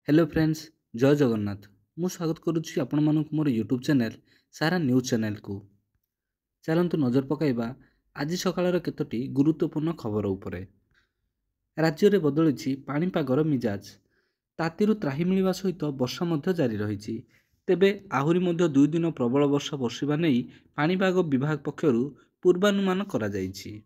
Hello friends, जय जगन्नाथ। मु स्वागत करुच्ची आपण मानक मोर यूट्यूब चैनल सारा न्यूज चैनल को। चलतु नजर पकाइबा आज सकाळर केतोटी गुरुत्वपूर्ण खबर उपरे। राज्य रे बदलिछि पाणीपागर मिजाज। तातीरु त्राही मिलिबा सहित वर्षा मध्य जारी रहिछि। तेबे आहुरी मध्य 2 दिन प्रबल वर्षा बर्षिबा नेई पाणीपाग विभाग पक्षरु पूर्वानुमान करा जाइछि।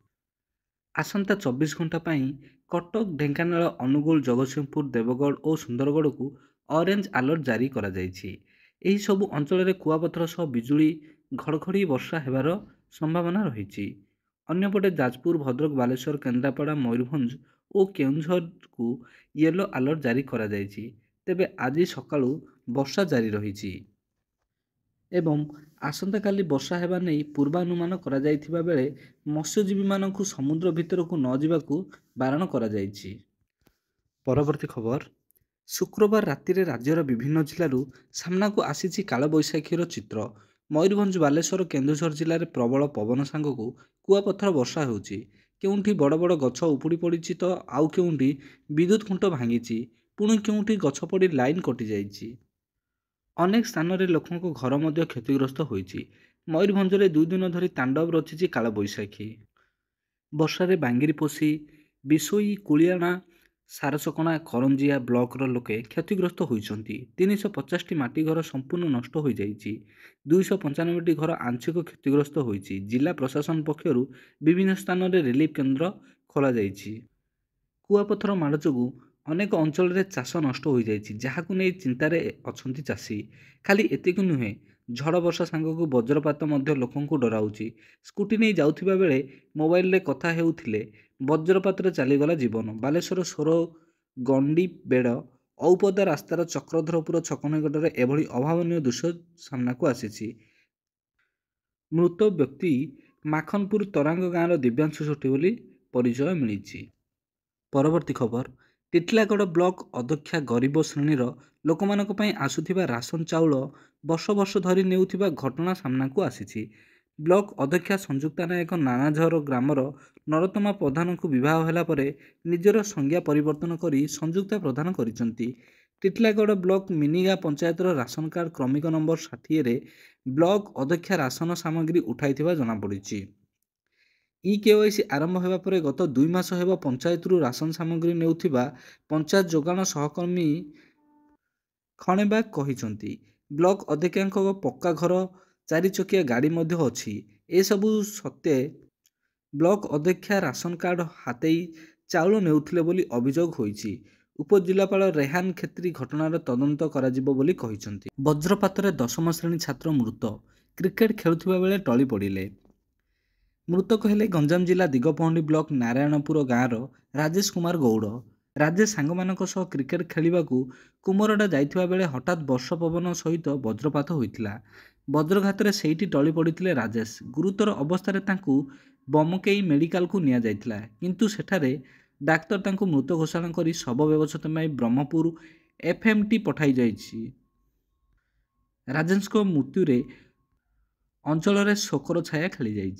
आसंता 24 घंटा ପାଇଁ कटक, ढेंकानाल, अनुगुल, जगतसिंहपुर, देवगढ़ और सुंदरगढ़ को ऑरेंज अलर्ट जारी करा जाइछि। एही सबु अंचल कुआपथर सह बिजुली घड़घड़ी वर्षा हेबार संभावना रहिछि। अन्यपटे जाजपुर, भद्रक, बालेश्वर, केन्द्रापड़ा, मयूरभंज और केउंझर को येलो अलर्ट जारी करा जाइछि। तेबे आज सकाळु वर्षा जारी रहिछि एवं आसंता काली वर्षा हेबा नेई पूर्वानुमान करा जाइथिबा बेले मत्स्यजीवी मानकु समुद्र भितरकु न जिबाकु बारण करा जाइछि। परवर्ती खबर, शुक्रवार राति रे राज्यर विभिन्न जिल्लारू सामनाकु आसीछि कालबैशाखीर चित्र। मयूरभंज, बालेश्वर, केन्दुझर जिल्लाରେ प्रबल पवन सांगकु कुआपथर वर्षा हेउछि। केउंठी बड़ बड़ गछ उपुड़ी पड़िछि तो आउ केउंठी विद्युत खुंट भांगिछि। पुणी केउंठी गछ पड़ी लाइन कटि जाइछि। अनेक स्थान रे लोकंक घर मध्य क्षतिग्रस्त होइछि। मयूरभंजरे 2 दिन धरी तांडव रचिछि कालबैशाखी। वर्षारे बांगिरीपोषी, बिशोई, कुलियाणा, सारसकणा, करंजिया ब्लॉकर लोके क्षतिग्रस्त होइछन्ति। 350 टी माटी घर संपूर्ण नष्ट हो जाइछि। 295 टी घर आंशिक क्षतिग्रस्त होइछि। जिला प्रशासन पक्षरु विभिन्न स्थान रे रिलीफ केन्द्र खोला जाइछि। कुआपथर माड़ जोगु अनेक अंचल रे चाष नष्ट हो जाइछि, जहाकु नै चिंतारे अछन्ति चाषी। खाली एतिकु नुहे, झड़ वर्षा सांगकु वज्रपात मध्य लोकंकु डराउछि। स्कूटी नै जाउथिबा बेले मोबाइल रे कथा हेउथिले वज्रपात रे चालीगला जीवन। बालेश्वर सोर गंडी बेड़ औपदा रास्तार चक्रधरपुर छक निकटरे एभली अभावनीय दृश्य सामनाकु आसीछि। मृत व्यक्ति माखनपुर तरांग गाँवर दिव्यांशु सेठी बोली परिचय मिलिछि। परवर्ती खबर, टिटलागढ़ ब्लॉक अध्यक्षा गरीब श्रेणीर लोकमानक पई आसुथिबा राशन चाउल वर्ष वर्ष धरी नेउथिबा घटना सामनाकु आसीछि। ब्लॉक अध्यक्षा संयुक्ता नायक नानाझर ग्रामर नरोत्तमा प्रधान को विवाह होला परे निजर संज्ञा परिवर्तन करी संयुक्ता प्रदान करिसंती। टिटलागढ़ ब्लॉक मिनिगा पंचायतर राशन कार्ड क्रमिक नंबर 60 रे ब्लॉक अध्यक्षा राशन सामग्री उठाइथिबा जଣା पड़िछि। केवाईसी आरंभ होगा पर गत 2 मास हेब पंचायतरू राशन सामग्री नेउथिबा पंचायत जोगाण सहकर्मी खणेबाग कहिसंती। ब्लॉक अध्यक्षांक पक्का घर, 4 चकिया गाड़ी मध्य अछि। ए सबु सत्ते ब्लॉक अध्यक्षा राशन कार्ड हातेई चाउल नेउथिले बोली अभियोग होइछि। उपजिल्लापाल रेहान खेत्री घटनार तदंत कराजिबो बोली कहिसंती। वज्रपातरे 10म श्रेणी छात्र मृत, क्रिकेट खेलुथिबा बेले टळी पड़िले। मृतक हेले गंजाम जिला दिगपहंडी ब्लॉक नारायणपुर गाँवर राजेश कुमार गौड़। राजेश सांगमानक सह क्रिकेट खेलिबाकू कुमरडा जाइथिबा बेले हठात वर्षा पवन सहित वज्रपात होइथिला। वज्रघातरे सेठी टळी पड़िथिले राजेश। गुरुतर अवस्थारे तांकू बमकेई मेडिकल को निया जाइथिला, किंतु सेठारे डाक्तर तांकू मृत घोषणा करी शव व्यवस्था पई ब्रह्मपुर एफएमटी पठाई जाइछि। राजेशको मृत्युरे अंचल रे शोकर छाया खेली जाइछि।